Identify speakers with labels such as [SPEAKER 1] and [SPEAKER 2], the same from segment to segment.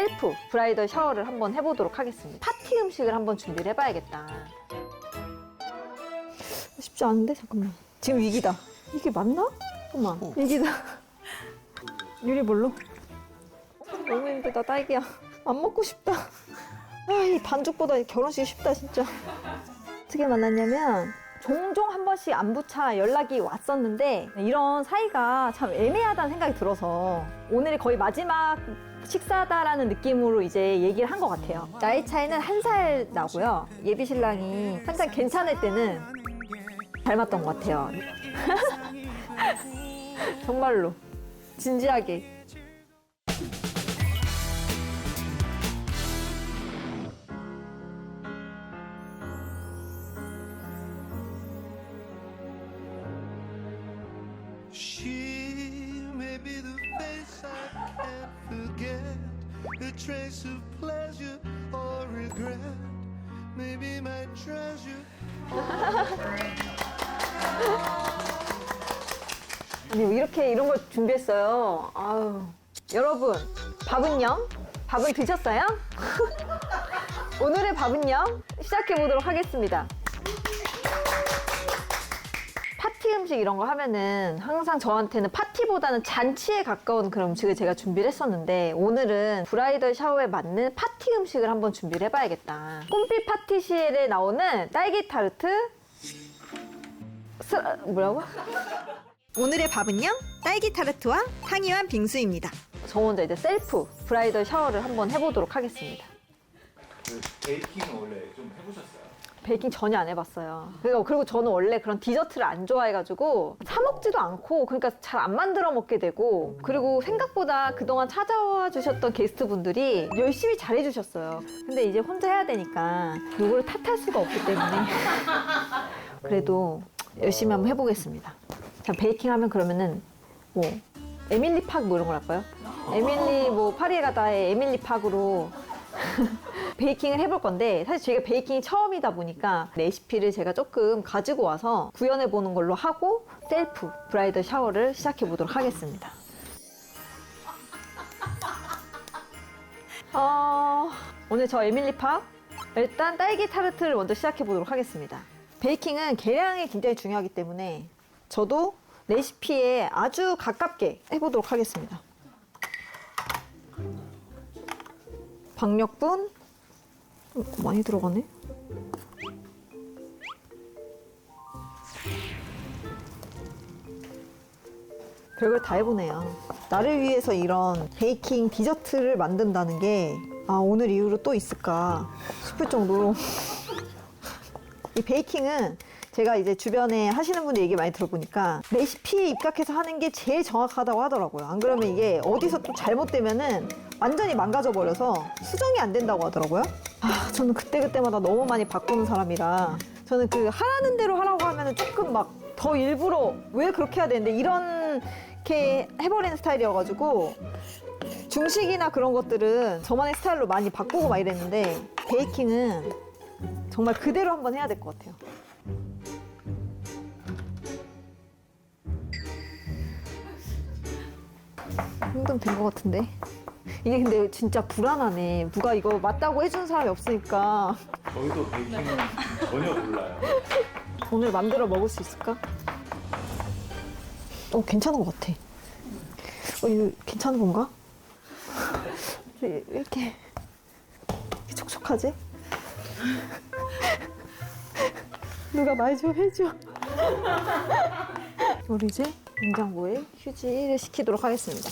[SPEAKER 1] 셀프 브라이덜 샤워를 한번 해보도록 하겠습니다. 파티 음식을 한번 준비를 해봐야겠다. 쉽지 않은데? 잠깐만. 지금 위기다. 이게 맞나? 잠깐만. 위기다. 유리볼로? 너무 힘들다, 딸기야. 안 먹고 싶다. 아, 이 반죽보다 결혼식이 쉽다, 진짜. 어떻게 만났냐면, 종종 한 번씩 안부차 연락이 왔었는데, 이런 사이가 참 애매하다는 생각이 들어서, 오늘이 거의 마지막 식사다라는 느낌으로 이제 얘기를 한 것 같아요. 나이 차이는 1살 나고요. 예비 신랑이 한참 괜찮을 때는 닮았던 것 같아요. 정말로. 진지하게.
[SPEAKER 2] She may be the face I can't forget, a trace of pleasure or regret, maybe my treasure.
[SPEAKER 1] 아니, 이렇게 이런 걸 준비했어요. 아유. 여러분, 밥은요? 밥은 드셨어요? 오늘의 밥은요? 시작해보도록 하겠습니다. 파티 음식 이런 거 하면은 항상 저한테는 파티보다는 잔치에 가까운 그런 음식을 제가 준비를 했었는데, 오늘은 브라이덜 샤워에 맞는 파티 음식을 한번 준비를 해봐야겠다. 꿈빛 파티시엘에 나오는 딸기 타르트 뭐라고?
[SPEAKER 3] 오늘의 밥은요? 딸기 타르트와 탕이완 빙수입니다.
[SPEAKER 1] 저 먼저 이제 셀프 브라이덜 샤워를 한번 해보도록 하겠습니다.
[SPEAKER 4] 그 베이킹은 원래 좀 해보셨어요?
[SPEAKER 1] 베이킹 전혀 안 해봤어요. 그리고 저는 원래 그런 디저트를 안 좋아해가지고 사 먹지도 않고, 그러니까 잘 안 만들어 먹게 되고, 그리고 생각보다 그동안 찾아와 주셨던 게스트분들이 열심히 잘해주셨어요. 근데 이제 혼자 해야 되니까 이걸 탓할 수가 없기 때문에 그래도 열심히 한번 해보겠습니다. 자, 베이킹 하면 그러면은 뭐 에밀리 팍 뭐 이런 걸 할까요? 에밀리 뭐 파리에 가다의 에밀리 팍으로 베이킹을 해볼 건데, 사실 제가 베이킹이 처음이다 보니까 레시피를 제가 조금 가지고 와서 구현해 보는 걸로 하고 셀프 브라이덜 샤워를 시작해 보도록 하겠습니다. 오늘 저 에밀리 팍, 일단 딸기 타르트를 먼저 시작해 보도록 하겠습니다. 베이킹은 계량이 굉장히 중요하기 때문에 저도 레시피에 아주 가깝게 해보도록 하겠습니다. 박력분 많이 들어가네. 별걸 다 해보네요. 나를 위해서 이런 베이킹 디저트를 만든다는 게 오늘 이후로 또 있을까 싶을 정도로 이 베이킹은 제가 이제 주변에 하시는 분들 얘기 많이 들어보니까 레시피에 입각해서 하는 게 제일 정확하다고 하더라고요. 안 그러면 이게 어디서 좀 잘못되면은 완전히 망가져 버려서 수정이 안 된다고 하더라고요. 저는 그때그때마다 너무 많이 바꾸는 사람이라, 저는 그 하라는 대로 하라고 하면은 조금 막 더 일부러 왜 그렇게 해야 되는데 이렇게 해버리는 스타일이어가지고, 중식이나 그런 것들은 저만의 스타일로 많이 바꾸고 막 이랬는데, 베이킹은 정말 그대로 한번 해야 될 것 같아요. 정도면 된 것 같은데. 이게 근데 진짜 불안하네. 누가 이거 맞다고 해주는 사람이 없으니까.
[SPEAKER 4] 저희도 베이킹은 전혀 몰라요.
[SPEAKER 1] 오늘 만들어 먹을 수 있을까? 괜찮은 것 같아. 이거 괜찮은 건가? 왜 이렇게 촉촉하지? 누가 말 좀 해줘. 우리 이제 냉장고에 휴지를 시키도록 하겠습니다.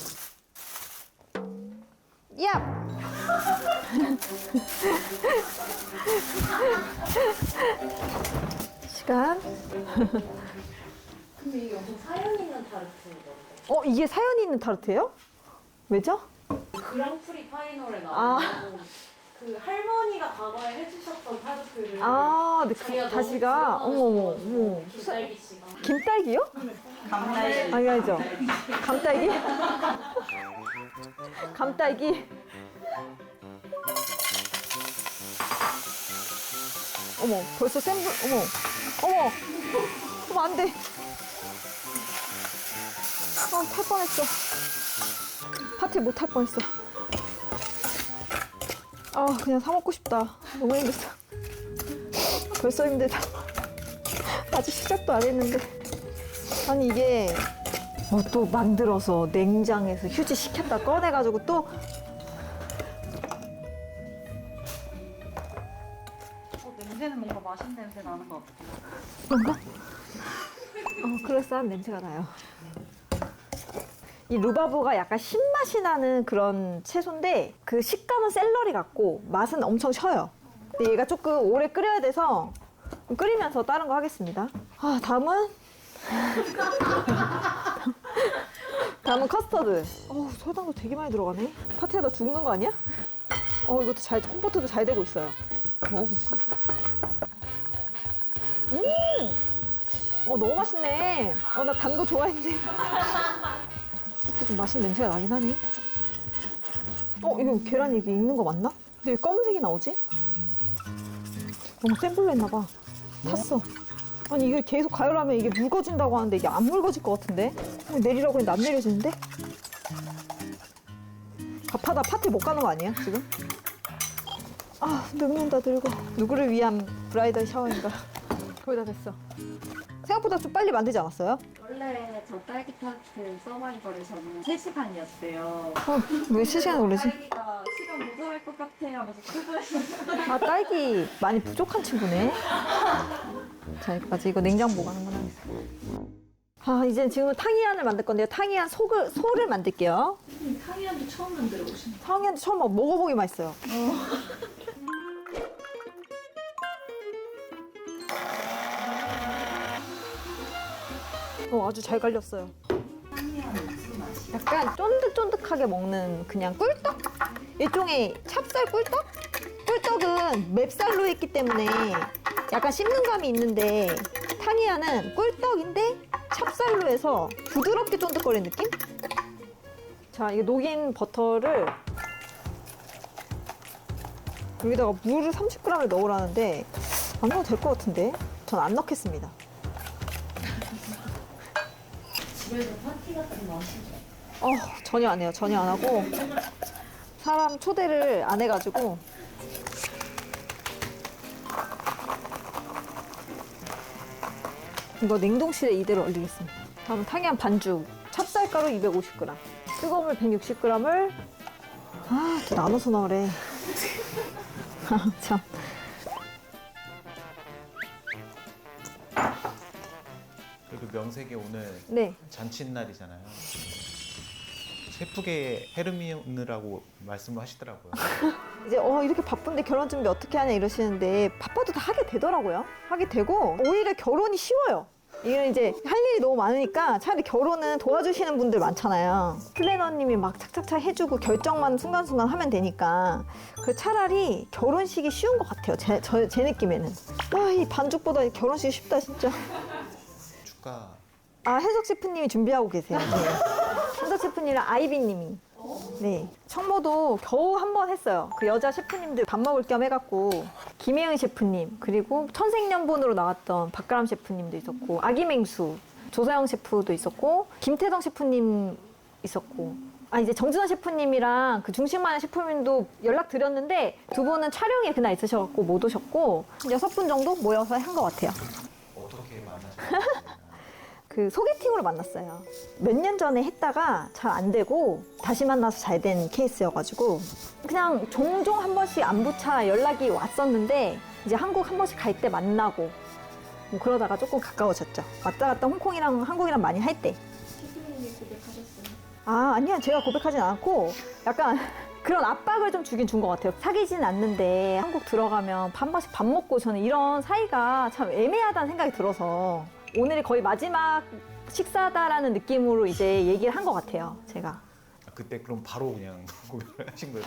[SPEAKER 1] 야! 시간.
[SPEAKER 5] 근데 이게 엄청 사연 있는 타르트인데.
[SPEAKER 1] 이게 사연이 있는 타르트예요? 왜죠?
[SPEAKER 5] 그랑프리 파이널에 나오고 그 할머니가 과거에 해주셨던 타르트를
[SPEAKER 1] 네,
[SPEAKER 5] 자기가
[SPEAKER 1] 다시가, 어머머, 어머.
[SPEAKER 5] 김딸기 씨가
[SPEAKER 1] 김딸기요?
[SPEAKER 5] 감딸기.
[SPEAKER 1] 아니죠. 감딸기? 감딸기? 어머, 벌써 센 불, 어머, 안 돼. 탈 뻔했어. 파티 못 할 뻔했어. 아, 그냥 사 먹고 싶다. 너무 힘들다. 벌써 힘들다. 아직 시작도 안 했는데. 아니, 이게 뭐 또 만들어서 냉장에서 휴지 시켰다 꺼내가지고 또
[SPEAKER 5] 냄새는 뭔가 맛있는 냄새 나는 것 같아요.
[SPEAKER 1] 뭔가? 그럴싸한 냄새가 나요. 이 루바브가 약간 신맛이 나는 그런 채소인데 그 식감은 샐러리 같고 맛은 엄청 셔요. 근데 얘가 조금 오래 끓여야 돼서 끓이면서 다른 거 하겠습니다. 아, 다음은 커스터드. 설탕도 되게 많이 들어가네. 파티하다 죽는 거 아니야? 이것도 콤포트도 잘 되고 있어요. 먹어볼까? 너무 맛있네. 나 단 거 좋아했는데. 좀 맛있는 냄새가 나긴 하니. 이거 계란 이게 익는 거 맞나? 근데 왜 검은색이 나오지? 너무 센 불로 했나 봐. 탔어. 아니 이게 계속 가열하면 이게 묽어진다고 하는데 이게 안 묽어질 것 같은데? 내리라고 했는데 안 내려지는데? 가파다 파티 못 가는 거 아니야 지금? 늙는다 늙어. 누구를 위한 브라이덜 샤워인가. 거의 다 됐어. 생각보다 좀 빨리 만들지 않았어요?
[SPEAKER 5] 원래 저 딸기 타르트 서바이벌에서는 3시간이었어요.
[SPEAKER 1] 왜 3시간 걸리지?
[SPEAKER 5] 딸기가 시간 모자랄 것 같아 하면서 수고했어요.
[SPEAKER 1] 딸기 많이 부족한 친구네. 자, 맞아. 이거 냉장 보관하는구나. 이제 지금은 탕이안을 만들 건데요. 탕이안 소를 만들게요.
[SPEAKER 5] 탕이안도 처음 만들어 보시는
[SPEAKER 1] 탕이안도 처음 먹어보기만 했어요. 아주 잘 갈렸어요. 약간 쫀득쫀득하게 먹는 그냥 꿀떡? 일종의 찹쌀 꿀떡? 꿀떡은 맵쌀로 했기 때문에 약간 씹는 감이 있는데 탕이안은 꿀떡인데 찹쌀로 해서 부드럽게 쫀득거리는 느낌? 자, 이게 녹인 버터를 여기다가 물을 30g을 넣으라는데 안 넣어도 될 것 같은데 전 안 넣겠습니다.
[SPEAKER 5] 집에서 파티 같은 거 하시죠?
[SPEAKER 1] 전혀 안 해요. 전혀 안 하고 사람 초대를 안 해가지고 이거 냉동실에 이대로 얼리겠습니다. 다음은 탕이안 반죽 찹쌀가루 250g 뜨거운 물 160g을 또 나눠서 넣으래. 참.
[SPEAKER 4] 그리고 명색이 오늘
[SPEAKER 1] 네.
[SPEAKER 4] 잔칫날이잖아요. 셰프계 헤르미온느라고 말씀을 하시더라고요.
[SPEAKER 1] 이제 이렇게 바쁜데 결혼 준비 어떻게 하냐 이러시는데 바빠도 다 하게 되더라고요. 하게 되고 오히려 결혼이 쉬워요. 이건 이제 할 일이 너무 많으니까 차라리 결혼은 도와주시는 분들 많잖아요. 플래너님이 막 착착착 해주고 결정만 순간순간 하면 되니까 그 차라리 결혼식이 쉬운 것 같아요. 제 느낌에는. 이 반죽보다 결혼식이 쉽다 진짜.
[SPEAKER 4] 축가
[SPEAKER 1] 해석 셰프님이 준비하고 계세요. 해석 셰프님이랑 아이비님이. 네. 청모도 겨우 한 번 했어요. 그 여자 셰프님들 밥 먹을 겸 해갖고 김혜은 셰프님 그리고 천생연분으로 나왔던 박가람 셰프님도 있었고 아기맹수 조서영 셰프도 있었고 김태성 셰프님 있었고 이제 정준하 셰프님이랑 그 중식마늘 셰프님도 연락 드렸는데 두 분은 촬영에 그날 있으셔갖고 못 오셨고 6분 정도 모여서 한 것 같아요.
[SPEAKER 4] 어떻게 만나셨어요?
[SPEAKER 1] 그 소개팅으로 만났어요. 몇 년 전에 했다가 잘 안 되고 다시 만나서 잘 된 케이스여가지고 그냥 종종 한 번씩 안부차 연락이 왔었는데 이제 한국 한 번씩 갈 때 만나고 뭐 그러다가 조금 가까워졌죠. 왔다 갔다 홍콩이랑 한국이랑 많이 할 때.
[SPEAKER 5] 셰프님이 고백하셨어요?
[SPEAKER 1] 아니야. 제가 고백하진 않았고 약간 그런 압박을 좀 주긴 준 것 같아요. 사귀진 않는데 한국 들어가면 한 번씩 밥 먹고 저는 이런 사이가 참 애매하다는 생각이 들어서 오늘이 거의 마지막 식사다라는 느낌으로 이제 얘기를 한 것 같아요, 제가.
[SPEAKER 4] 그때 그럼 바로 그냥 고백을 하신 거예요?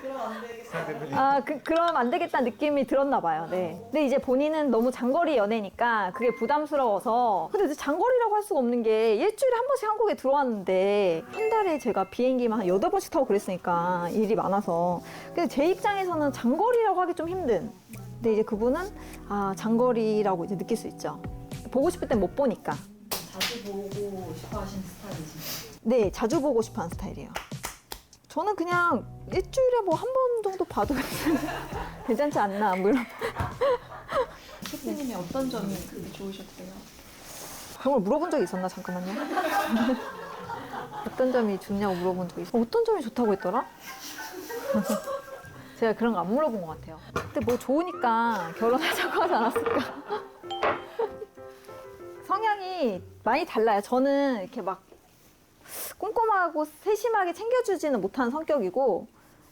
[SPEAKER 5] 그럼 안 되겠어요.
[SPEAKER 1] 그럼 안 되겠다는 느낌이 들었나 봐요. 네. 근데 이제 본인은 너무 장거리 연애니까 그게 부담스러워서. 근데 이제 장거리라고 할 수가 없는 게 일주일에 한 번씩 한국에 들어왔는데 한 달에 제가 비행기만 한 8번씩 타고 그랬으니까 일이 많아서. 근데 제 입장에서는 장거리라고 하기 좀 힘든. 근데 이제 그분은 장거리라고 이제 느낄 수 있죠. 보고 싶을 땐 못 보니까.
[SPEAKER 5] 자주 보고 싶어 하시는 스타일이시죠?
[SPEAKER 1] 네, 자주 보고 싶어 하는 스타일이에요. 저는 그냥 일주일에 뭐 한 번 정도 봐도 괜찮지 않나 뭐 이런
[SPEAKER 5] 셰프님이 어떤 점이 그렇게 좋으셨대요?
[SPEAKER 1] 그런 걸 물어본 적이 있었나 잠깐만요. 어떤 점이 좋냐고 물어본 적이 있어. 어떤 점이 좋다고 했더라? 제가 그런 거 안 물어본 것 같아요. 근데 뭐 좋으니까 결혼하자고 하지 않았을까? 성향이 많이 달라요. 저는 이렇게 막 꼼꼼하고 세심하게 챙겨주지는 못하는 성격이고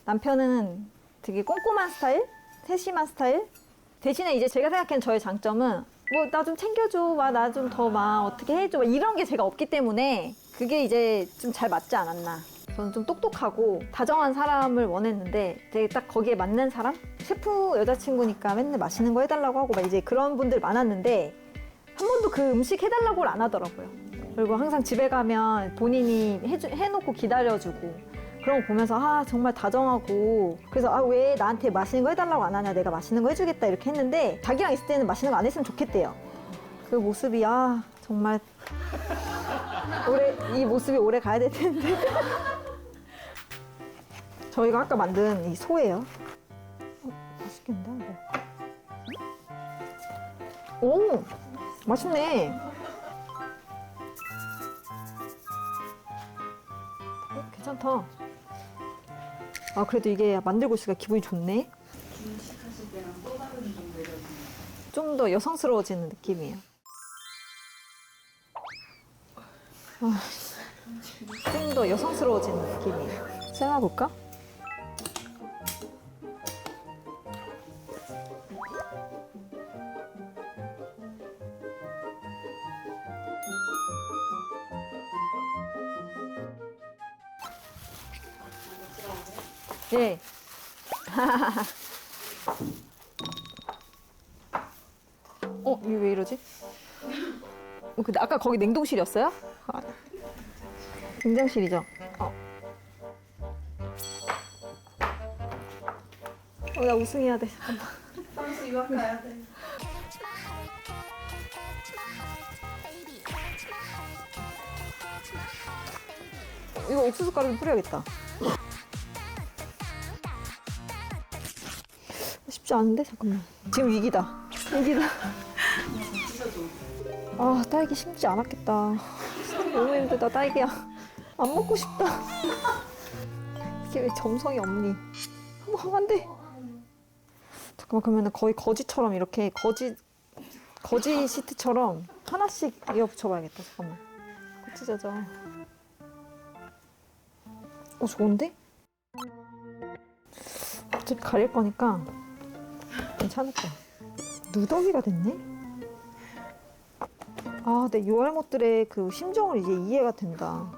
[SPEAKER 1] 남편은 되게 꼼꼼한 스타일, 세심한 스타일. 대신에 이제 제가 생각하는 저의 장점은 뭐 나 좀 챙겨줘, 나 좀 더 막 어떻게 해줘, 막 이런 게 제가 없기 때문에 그게 이제 좀 잘 맞지 않았나. 저는 좀 똑똑하고 다정한 사람을 원했는데 되게 딱 거기에 맞는 사람? 셰프 여자친구니까 맨날 맛있는 거 해달라고 하고 막 이제 그런 분들 많았는데 한 번도 그 음식 해달라고를 안 하더라고요. 그리고 항상 집에 가면 본인이 해놓고 기다려주고 그런 거 보면서 아 정말 다정하고 그래서 아 왜 나한테 맛있는 거 해달라고 안 하냐, 내가 맛있는 거 해주겠다 이렇게 했는데 자기랑 있을 때는 맛있는 거 안 했으면 좋겠대요. 그 모습이 아 정말 이 모습이 오래 가야 될 텐데. 저희가 아까 만든 이 소예요. 맛있겠는데? 오 맛있네. 괜찮다. 아 그래도 이게 만들고 있으니까 기분이 좋네.
[SPEAKER 5] 중식하실 때랑 또 다른 좀 매력이
[SPEAKER 1] 좀 더 여성스러워지는 느낌이에요. 좀 더 여성스러워지는 느낌이에요. 삶아볼까? 예. 이게 왜 이러지? 근데 아까 거기 냉동실이었어요? 냉장실이죠? 나 우승해야 돼. 잠깐만.
[SPEAKER 5] 선수 유학 가야 돼.
[SPEAKER 1] 이거 옥수수 가루 좀 뿌려야겠다. 쉽지 않은데? 잠깐만. 지금 위기다. 위기다. 아, 딸기 심지 않았겠다. 너무 힘들다, 딸기야. 안 먹고 싶다. 이게 왜 점성이 없니? 안 돼. 잠깐만, 그러면 거의 거지처럼 이렇게 거지 시트처럼 하나씩 이어 붙여봐야겠다. 잠깐만. 찢어져. 좋은데? 어차피 가릴 거니까 괜찮을까? 누더기가 됐네? 아, 내 요알못들의 그 심정을 이제 이해가 된다.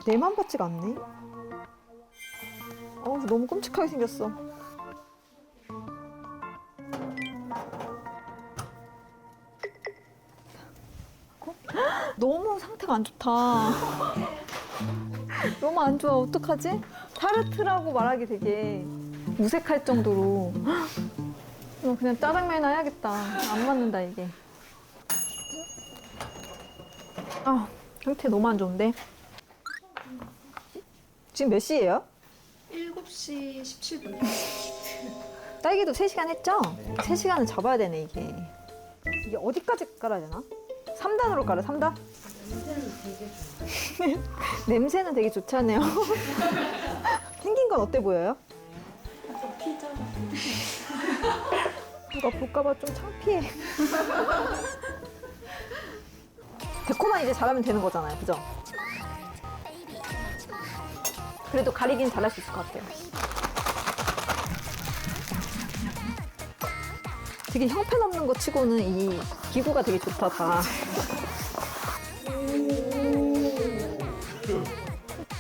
[SPEAKER 1] 내 맘 같지가 않네? 너무 끔찍하게 생겼어. 너무 상태가 안 좋다. 너무 안 좋아. 어떡하지? 타르트라고 말하기 되게 무색할 정도로. 그냥 짜장면이나 해야겠다. 안 맞는다, 이게. 상태 너무 안 좋은데? 지금 몇 시예요?
[SPEAKER 5] 7시 17분이요.
[SPEAKER 1] 딸기도 3시간 했죠? 3시간은 잡아야 되네, 이게. 이게 어디까지 깔아야 되나? 3단으로 깔아, 3단? 냄새는 되게 좋잖아요. 생긴 건 어때 보여요?
[SPEAKER 5] 피자 같은데.
[SPEAKER 1] 누가 볼까봐 좀 창피해. 데코만 이제 잘하면 되는 거잖아요, 그죠? 그래도 가리긴 잘할 수 있을 것 같아요. 되게 형편없는 거 치고는 이 기구가 되게 좋다, 다.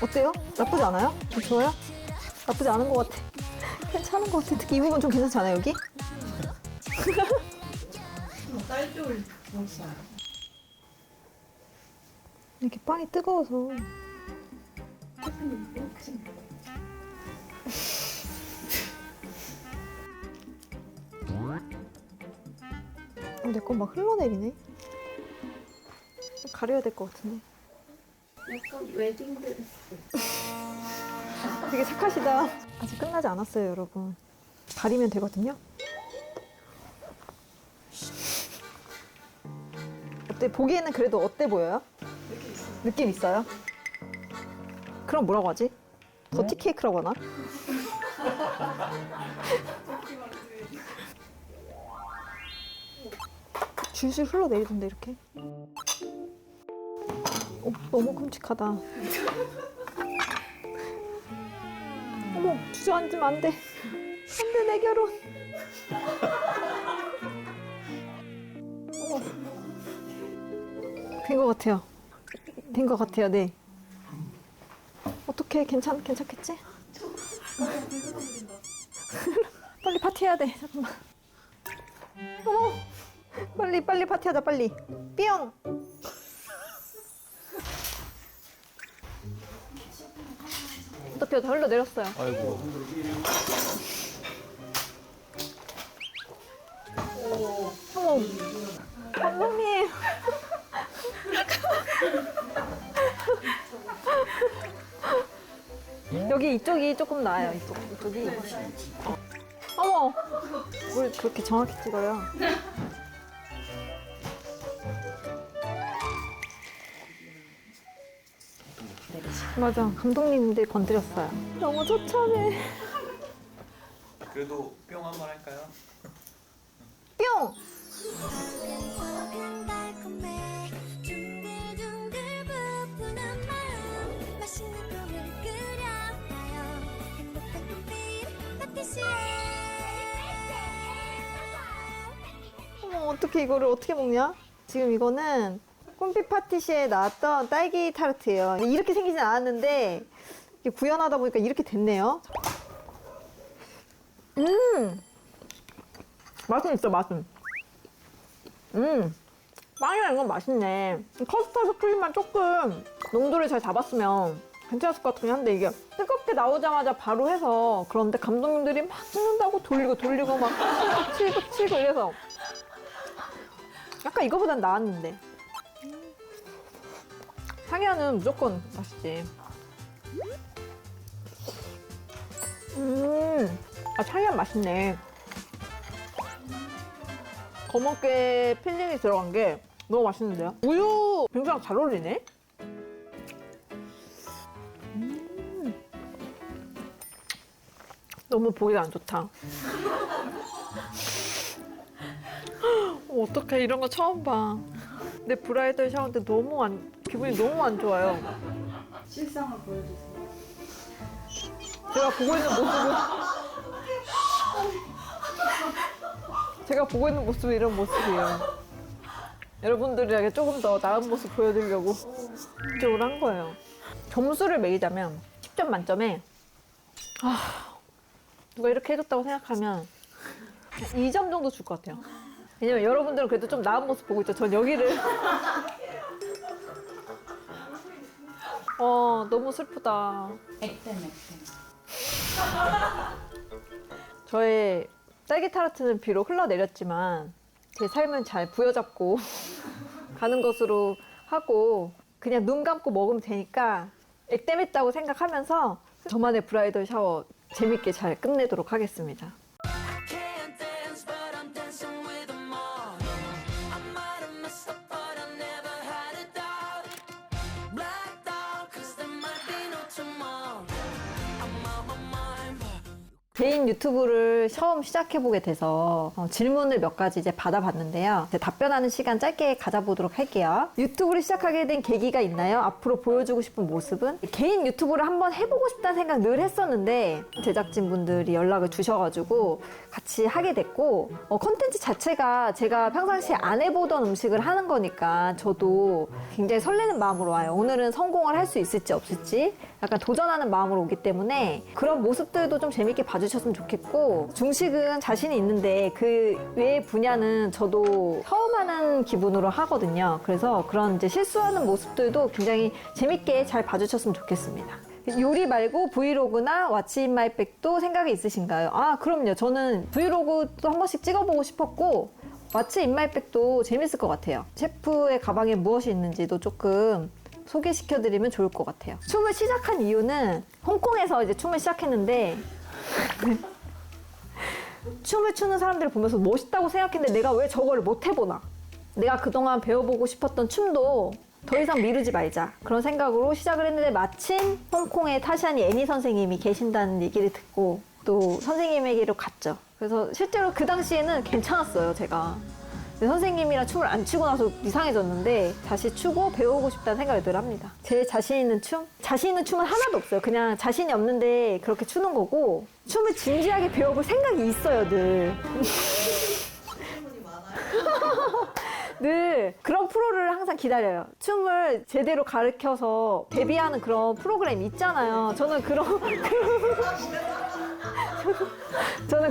[SPEAKER 1] 어때요? 나쁘지 않아요? 좋아요? 나쁘지 않은 것 같아. 괜찮은 것 같아. 특히 이 부분 좀 괜찮지 않아요, 여기?
[SPEAKER 5] 딸기를 넣었어요.
[SPEAKER 1] 이렇게 빵이 뜨거워서. 내 건 막 흘러내리네. 가려야 될 것 같은데.
[SPEAKER 5] 약간 웨딩 드레스.
[SPEAKER 1] 되게 착하시다. 아직 끝나지 않았어요, 여러분. 가리면 되거든요. 어때? 보기에는 그래도 어때 보여요? 느낌 있어요? 그럼 뭐라고 하지? 더티 케이크라고 하나? 줄줄 흘러내리던데 이렇게. 너무 끔찍하다. 어머, 주저앉으면 안 돼. 안 돼, 내 결혼. 어머. 된 것 같아요. 된 것 같아요, 네. 어떡해, 괜찮겠지? 빨리 파티해야 돼, 잠깐만. 어머, 빨리 파티하자, 빨리. 뿅! 어떡해요, 다 흘러내렸어요.
[SPEAKER 4] 아이고.
[SPEAKER 1] 어머, 감독님. 여기 이쪽이 조금 나아요. 이쪽이. 어머, 뭘 그렇게 정확히 찍어요? 맞아, 감독님들 건드렸어요. 너무 처참해.
[SPEAKER 4] 그래도 뿅 한번 할까요?
[SPEAKER 1] 뿅!
[SPEAKER 6] 달콤해 둥글둥글 부푸는 마음 맛있는 꿈을 그려봐요 행복한 꿈빛 파티시에
[SPEAKER 1] 어머, 어떻게 이거를 어떻게 먹냐? 지금 이거는 꿈빛 파티시에 나왔던 딸기 타르트예요. 이렇게 생기진 않았는데 이게 구현하다 보니까 이렇게 됐네요. 맛은 있어, 맛은. 빵이랑 이건 맛있네. 커스터드 크림만 조금 농도를 잘 잡았으면 괜찮았을 것 같긴 한데 이게 뜨겁게 나오자마자 바로 해서 그런데 감독님들이 막 찍는다고 돌리고 막 치고 이래서 약간 이거보단 나았는데. 상해는 무조건 맛있지. 상해는 맛있네. 검은깨 필링이 들어간 게 너무 맛있는데요? 우유 빙수랑 잘 어울리네? 너무 보기가 안 좋다. 어떡해, 이런 거 처음 봐. 내 브라이덜 샤워 때 기분이 너무 안 좋아요.
[SPEAKER 5] 실상을 보여주세요.
[SPEAKER 1] 제가 보고 있는 모습이 이런 모습이에요. 여러분들에게 조금 더 나은 모습 보여드리려고 이쪽으로 한 거예요. 점수를 매기자면 10점 만점에 누가 이렇게 해줬다고 생각하면 2점 정도 줄 것 같아요. 왜냐면 여러분들은 그래도 좀 나은 모습 보고 있죠. 전 여기를 너무 슬프다.
[SPEAKER 5] 액땜.
[SPEAKER 1] 저의 딸기 타르트는 비록 흘러내렸지만 제 삶은 잘 부여잡고 가는 것으로 하고 그냥 눈 감고 먹으면 되니까 액땜했다고 생각하면서 저만의 브라이덜 샤워 재밌게 잘 끝내도록 하겠습니다.
[SPEAKER 6] Can't dance but I'm dancing with them all I might have messed up but I never had a doubt Blacked out cause there might be no tomorrow I'm on my mind but
[SPEAKER 1] 개인 유튜브를 처음 시작해보게 돼서 질문을 몇 가지 이제 받아봤는데요. 이제 답변하는 시간 짧게 가져보도록 할게요. 유튜브를 시작하게 된 계기가 있나요? 앞으로 보여주고 싶은 모습은? 개인 유튜브를 한번 해보고 싶다는 생각 늘 했었는데 제작진분들이 연락을 주셔가지고 같이 하게 됐고 컨텐츠 자체가 제가 평상시에 안 해보던 음식을 하는 거니까 저도 굉장히 설레는 마음으로 와요. 오늘은 성공을 할 수 있을지 없을지 약간 도전하는 마음으로 오기 때문에 그런 모습들도 좀 재밌게 봐주셨으면 좋겠고 중식은 자신이 있는데 그 외의 분야는 저도 처음 하는 기분으로 하거든요. 그래서 그런 이제 실수하는 모습들도 굉장히 재밌게 잘 봐주셨으면 좋겠습니다. 요리 말고 브이로그나 왓츠 인 마이 백도 생각이 있으신가요? 그럼요. 저는 브이로그도 한 번씩 찍어보고 싶었고 왓츠 인 마이 백도 재밌을 것 같아요. 셰프의 가방에 무엇이 있는지도 조금 소개시켜드리면 좋을 것 같아요. 춤을 시작한 이유는 홍콩에서 이제 춤을 시작했는데 춤을 추는 사람들을 보면서 멋있다고 생각했는데 내가 왜 저거를 못 해보나. 내가 그동안 배워보고 싶었던 춤도 더 이상 미루지 말자. 그런 생각으로 시작을 했는데 마침 홍콩에 타샤니 애니 선생님이 계신다는 얘기를 듣고 또 선생님에게로 갔죠. 그래서 실제로 그 당시에는 괜찮았어요, 제가. 근데 선생님이랑 춤을 안 추고 나서 이상해졌는데 다시 추고 배우고 싶다는 생각을 늘 합니다. 제 자신 있는 춤? 자신 있는 춤은 하나도 없어요. 그냥 자신이 없는데 그렇게 추는 거고 춤을 진지하게 배워볼 생각이 있어요, 늘. 늘 그런 프로를 항상 기다려요. 춤을 제대로 가르쳐서 데뷔하는 그런 프로그램 있잖아요. 저는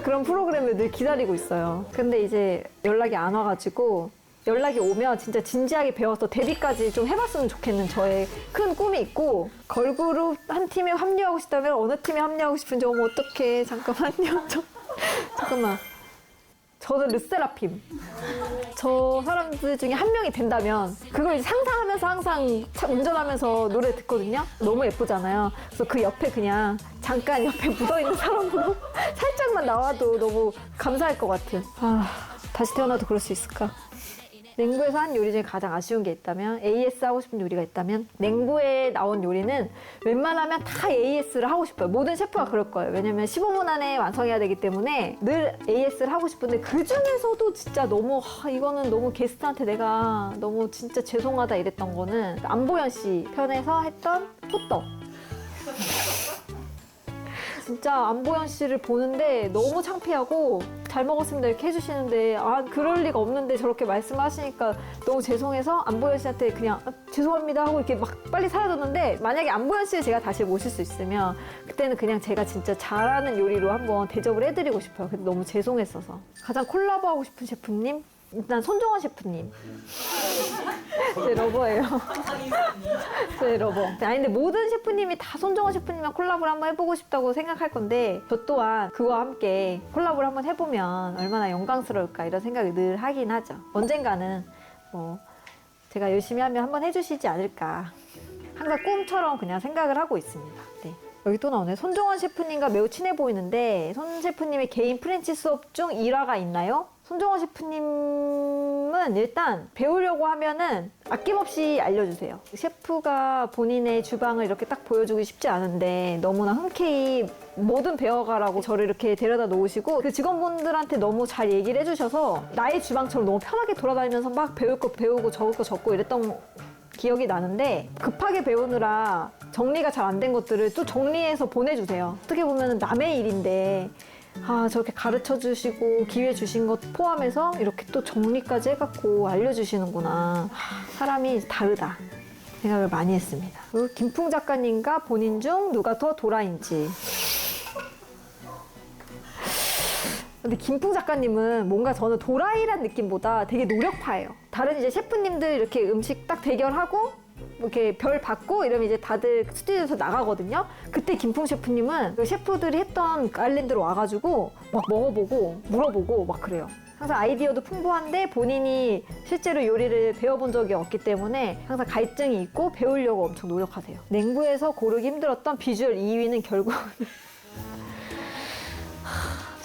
[SPEAKER 1] 그런 프로그램을 늘 기다리고 있어요. 근데 이제 연락이 안 와가지고 연락이 오면 진짜 진지하게 배워서 데뷔까지 좀 해봤으면 좋겠는 저의 큰 꿈이 있고 걸그룹 한 팀에 합류하고 싶다면 어느 팀에 합류하고 싶은지 어머 어떡해 잠깐만요. 잠깐만. 저는 르세라핌. 저 사람들 중에 한 명이 된다면 그걸 이제 상상하면서 항상 운전하면서 노래 듣거든요. 너무 예쁘잖아요. 그래서 그 옆에 그냥 잠깐 옆에 묻어있는 사람으로 살짝만 나와도 너무 감사할 것 같은. 다시 태어나도 그럴 수 있을까? 냉부에서 한 요리 중에 가장 아쉬운 게 있다면 AS 하고 싶은 요리가 있다면 냉부에 나온 요리는 웬만하면 다 AS를 하고 싶어요. 모든 셰프가 그럴 거예요. 왜냐면 15분 안에 완성해야 되기 때문에 늘 AS를 하고 싶은데 그 중에서도 진짜 너무 이거는 너무 게스트한테 내가 너무 진짜 죄송하다 이랬던 거는 안보현 씨 편에서 했던 호떡. 진짜 안보현 씨를 보는데 너무 창피하고 잘 먹었습니다 이렇게 해주시는데 그럴 리가 없는데 저렇게 말씀하시니까 너무 죄송해서 안보현 씨한테 그냥 죄송합니다 하고 이렇게 막 빨리 사라졌는데 만약에 안보현 씨를 제가 다시 모실 수 있으면 그때는 그냥 제가 진짜 잘하는 요리로 한번 대접을 해드리고 싶어요. 근데 너무 죄송했어서. 가장 콜라보하고 싶은 셰프님? 일단 손정원 셰프님. 제 러버예요. 제 러버. 아니 근데 모든 셰프님이 다 손정원 셰프님이랑 콜라보를 한번 해보고 싶다고 생각할 건데 저 또한 그와 함께 콜라보를 한번 해보면 얼마나 영광스러울까 이런 생각을 늘 하긴 하죠. 언젠가는 뭐 제가 열심히 하면 한번 해주시지 않을까 항상 꿈처럼 그냥 생각을 하고 있습니다. 네. 여기 또 나오네. 손정원 셰프님과 매우 친해 보이는데 손 셰프님의 개인 프렌치 수업 중 일화가 있나요? 손정원 셰프님은 일단 배우려고 하면은 아낌없이 알려주세요. 셰프가 본인의 주방을 이렇게 딱 보여주기 쉽지 않은데 너무나 흔쾌히 뭐든 배워가라고 저를 이렇게 데려다 놓으시고 그 직원분들한테 너무 잘 얘기를 해주셔서 나의 주방처럼 너무 편하게 돌아다니면서 막 배울 거 배우고 적을 거 적고 이랬던 기억이 나는데 급하게 배우느라 정리가 잘 안 된 것들을 또 정리해서 보내주세요. 어떻게 보면 남의 일인데 저렇게 가르쳐 주시고 기회 주신 것 포함해서 이렇게 또 정리까지 해갖고 알려주시는구나. 사람이 다르다 생각을 많이 했습니다. 그리고 김풍 작가님과 본인 중 누가 더 도라인지. 근데 김풍 작가님은 뭔가 저는 도라이란 느낌보다 되게 노력파예요. 다른 이제 셰프님들 이렇게 음식 딱 대결하고 이렇게 별 받고 이러면 이제 다들 스튜디오에서 나가거든요. 그때 김풍 셰프님은 그 셰프들이 했던 아일랜드로 와가지고 막 먹어보고 물어보고 막 그래요. 항상 아이디어도 풍부한데 본인이 실제로 요리를 배워본 적이 없기 때문에 항상 갈증이 있고 배우려고 엄청 노력하세요. 냉부에서 고르기 힘들었던 비주얼 2위는 결국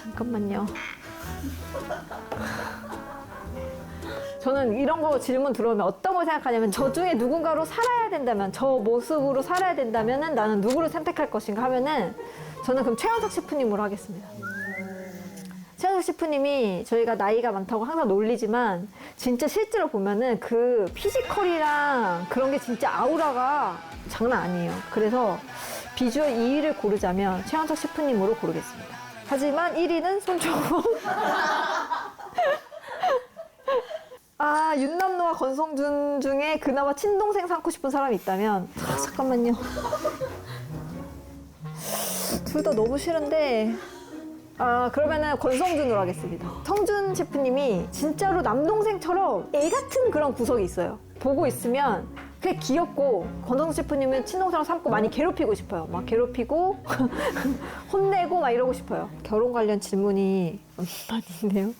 [SPEAKER 1] 잠깐만요. 저는 이런 거 질문 들어오면 어떤 걸 생각하냐면 저 중에 누군가로 살아야 된다면 저 모습으로 살아야 된다면 나는 누구를 선택할 것인가 하면은 저는 그럼 최현석 셰프님으로 하겠습니다. 최현석 셰프님이 저희가 나이가 많다고 항상 놀리지만 진짜 실제로 보면은 그 피지컬이랑 그런 게 진짜 아우라가 장난 아니에요. 그래서 비주얼 2위를 고르자면 최현석 셰프님으로 고르겠습니다. 하지만 1위는 손정원. 윤남노와 권성준 중에 그나마 친동생 삼고 싶은 사람이 있다면 잠깐만요. 둘 다 너무 싫은데 그러면은 권성준으로 하겠습니다. 성준 셰프님이 진짜로 남동생처럼 애 같은 그런 구석이 있어요. 보고 있으면 그게 귀엽고 권성준 셰프님은 친동생으로 삼고 많이 괴롭히고 싶어요. 막 괴롭히고 혼내고 막 이러고 싶어요. 결혼 관련 질문이 많이 있네요.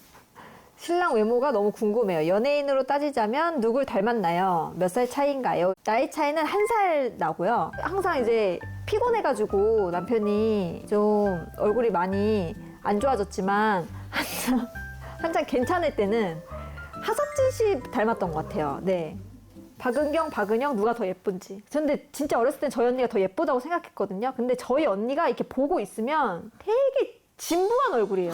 [SPEAKER 1] 신랑 외모가 너무 궁금해요. 연예인으로 따지자면 누굴 닮았나요? 몇 살 차이인가요? 나이 차이는 1살 나고요. 항상 이제 피곤해가지고 남편이 좀 얼굴이 많이 안 좋아졌지만 한참 괜찮을 때는 하석진 씨 닮았던 것 같아요. 네. 박은경, 박은영 누가 더 예쁜지. 근데 진짜 어렸을 땐 저희 언니가 더 예쁘다고 생각했거든요. 근데 저희 언니가 이렇게 보고 있으면 되게 진부한 얼굴이에요.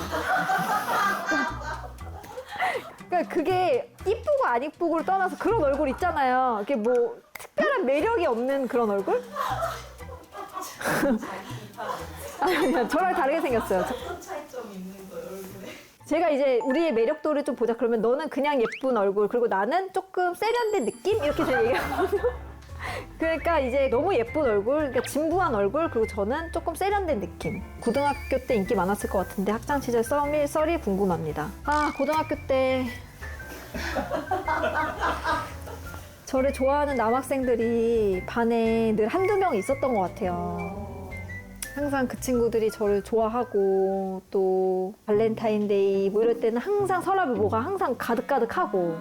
[SPEAKER 1] 그러니까 그게 이쁘고 안 이쁘고를 떠나서 그런 얼굴 있잖아요. 이게 뭐 특별한 매력이 없는 그런 얼굴? 아니요, 저랑 다르게 생겼어요. 제가 이제 우리의 매력도를 좀 보자 그러면 너는 그냥 예쁜 얼굴 그리고 나는 조금 세련된 느낌? 이렇게 제가 얘기하거든요. 그러니까 이제 너무 예쁜 얼굴, 그러니까 진부한 얼굴 그리고 저는 조금 세련된 느낌. 고등학교 때 인기 많았을 것 같은데 학창시절 썰이 궁금합니다. 아, 고등학교 때 저를 좋아하는 남학생들이 반에 늘 한두 명 있었던 것 같아요. 항상 그 친구들이 저를 좋아하고 또 발렌타인데이 뭐 이럴 때는 항상 서랍에 뭐가 항상 가득가득하고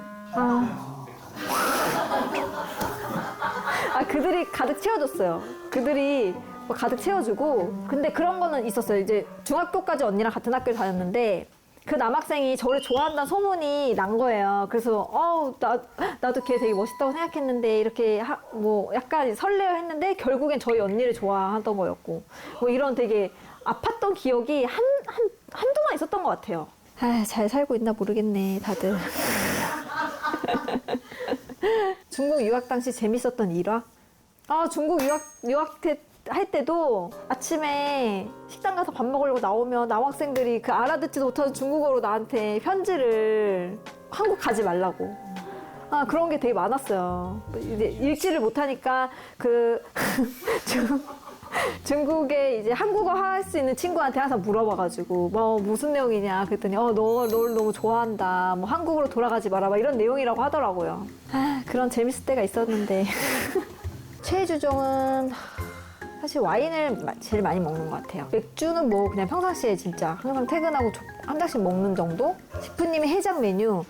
[SPEAKER 1] 그들이 가득 채워줬어요. 그들이 뭐 가득 채워주고 근데 그런 거는 있었어요. 이제 중학교까지 언니랑 같은 학교를 다녔는데 그 남학생이 저를 좋아한다는 소문이 난 거예요. 그래서 나도 걔 되게 멋있다고 생각했는데 이렇게 뭐 약간 설레어 했는데 결국엔 저희 언니를 좋아하던 거였고 뭐 이런 되게 아팠던 기억이 한동안 있었던 것 같아요. 잘 살고 있나 모르겠네 다들. 중국 유학 당시 재밌었던 일화? 중국 유학 할 때도 아침에 식당 가서 밥 먹으려고 나오면 남학생들이 그 알아듣지도 못하는 중국어로 나한테 편지를 한국 가지 말라고. 그런 게 되게 많았어요. 이제 읽지를 못하니까 중국에 이제 한국어 할 수 있는 친구한테 항상 물어봐가지고 뭐 무슨 내용이냐 그랬더니 널 너무 좋아한다. 뭐 한국으로 돌아가지 마라. 막 이런 내용이라고 하더라고요. 그런 재밌을 때가 있었는데 최애 주종은 사실 와인을 제일 많이 먹는 것 같아요. 맥주는 뭐 그냥 평상시에 진짜 항상 퇴근하고 한 잔씩 먹는 정도? 셰프님의 해장 메뉴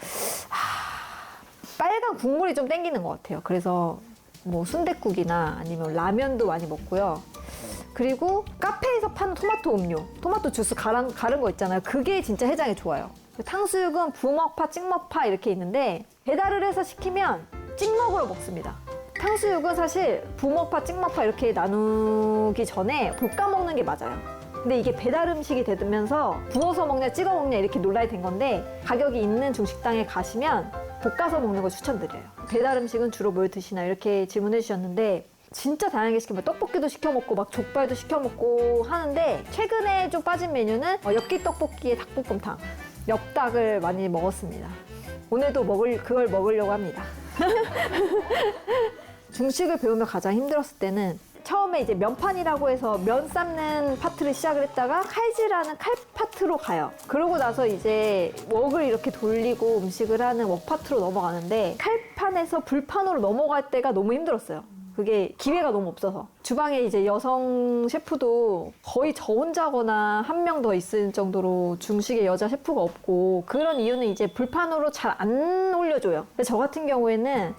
[SPEAKER 1] 빨간 국물이 좀 땡기는 것 같아요. 그래서 뭐 순댓국이나 아니면 라면도 많이 먹고요. 그리고 카페에서 파는 토마토 음료, 토마토 주스 가른 거 있잖아요. 그게 진짜 해장에 좋아요. 탕수육은 부먹파, 찍먹파 이렇게 있는데 배달을 해서 시키면 찍먹으로 먹습니다. 탕수육은 사실 부먹파, 찍먹파 이렇게 나누기 전에 볶아 먹는 게 맞아요. 근데 이게 배달 음식이 되면서 부어서 먹냐 찍어 먹냐 이렇게 논란이 된 건데 가격이 있는 중식당에 가시면 볶아서 먹는 걸 추천드려요. 배달 음식은 주로 뭘 드시나 이렇게 질문해 주셨는데 진짜 다양하게 시키면 떡볶이도 시켜 먹고 막 족발도 시켜 먹고 하는데 최근에 좀 빠진 메뉴는 엽기 떡볶이에 닭볶음탕, 엽닭을 많이 먹었습니다. 오늘도 그걸 먹으려고 합니다. 중식을 배우며 가장 힘들었을 때는 처음에 이제 면판이라고 해서 면 삶는 파트를 시작을 했다가 칼질하는 칼 파트로 가요. 그러고 나서 이제 웍을 이렇게 돌리고 음식을 하는 웍 파트로 넘어가는데 칼판에서 불판으로 넘어갈 때가 너무 힘들었어요. 그게 기회가 너무 없어서. 주방에 이제 여성 셰프도 거의 저 혼자거나 한 명 더 있을 정도로 중식에 여자 셰프가 없고 그런 이유는 이제 불판으로 잘 안 올려줘요. 근데 저 같은 경우에는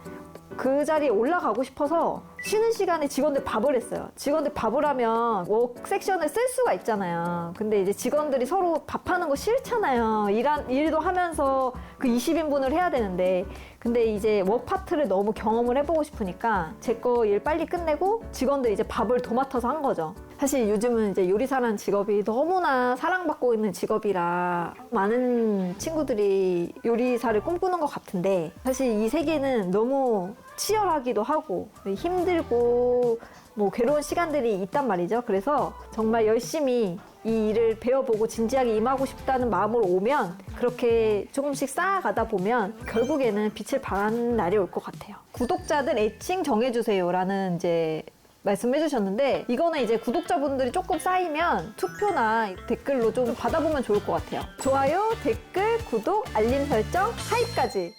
[SPEAKER 1] 그 자리에 올라가고 싶어서 쉬는 시간에 직원들 밥을 했어요. 직원들 밥을 하면 웍 섹션을 쓸 수가 있잖아요. 근데 이제 직원들이 서로 밥하는 거 싫잖아요. 일도 하면서 그 20인분을 해야 되는데 근데 이제 웍 파트를 너무 경험을 해보고 싶으니까 제 거 일 빨리 끝내고 직원들이 이제 밥을 도맡아서 한 거죠. 사실 요즘은 이제 요리사라는 직업이 너무나 사랑받고 있는 직업이라 많은 친구들이 요리사를 꿈꾸는 것 같은데 사실 이 세계는 너무 치열하기도 하고 힘들고 뭐 괴로운 시간들이 있단 말이죠. 그래서 정말 열심히 이 일을 배워보고 진지하게 임하고 싶다는 마음으로 오면 그렇게 조금씩 쌓아가다 보면 결국에는 빛을 발하는 날이 올 것 같아요. 구독자들 애칭 정해주세요라는 이제 말씀해 주셨는데 이거는 이제 구독자분들이 조금 쌓이면 투표나 댓글로 좀 받아보면 좋을 것 같아요. 좋아요, 댓글, 구독, 알림 설정, 하이까지.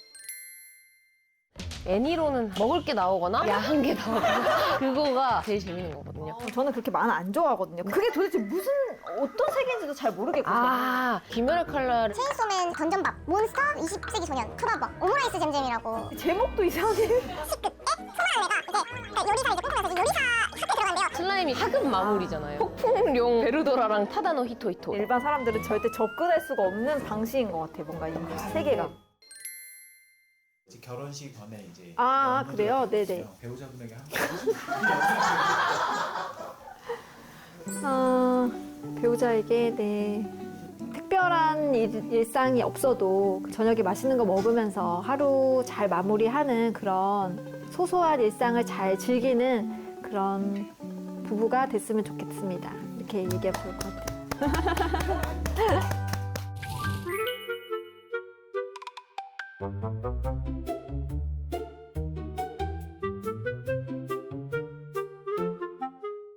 [SPEAKER 7] 애니로는 먹을 게 나오거나 야한 게 나오거나 그거가 제일 재밌는 거거든요.
[SPEAKER 1] 저는 그렇게 만화 안 좋아하거든요. 그게 도대체 무슨 어떤 세계인지도 잘 모르겠거든요.
[SPEAKER 7] 아, 김연의 칼날
[SPEAKER 8] 체인소맨 던전밥, 몬스터, 20세기 소년, 카바박, 오므라이스 잼잼이라고.
[SPEAKER 1] 제목도 이상해.
[SPEAKER 8] 소나는 애가 이제 요리사 이제 꿈꾸면서 이제 요리사 학교에 들어간대요.
[SPEAKER 7] 슬라임이 하급 마무리잖아요. 폭풍룡 베르도라랑 타다노 히토히토.
[SPEAKER 1] 일반 사람들은 절대 접근할 수가 없는 방식인 것 같아요. 뭔가 이 세계가.
[SPEAKER 9] 이제 결혼식 전에 이제
[SPEAKER 1] 아,
[SPEAKER 9] 연구를
[SPEAKER 1] 그래요?
[SPEAKER 9] 하고
[SPEAKER 1] 네네.
[SPEAKER 9] 있어요. 배우자분에게 함께
[SPEAKER 1] 배우자에게 특별한 일상이 없어도 저녁에 맛있는 거 먹으면서 하루 잘 마무리하는 그런 소소한 일상을 잘 즐기는 그런 부부가 됐으면 좋겠습니다. 이렇게 얘기하면 좋을 것 같아요.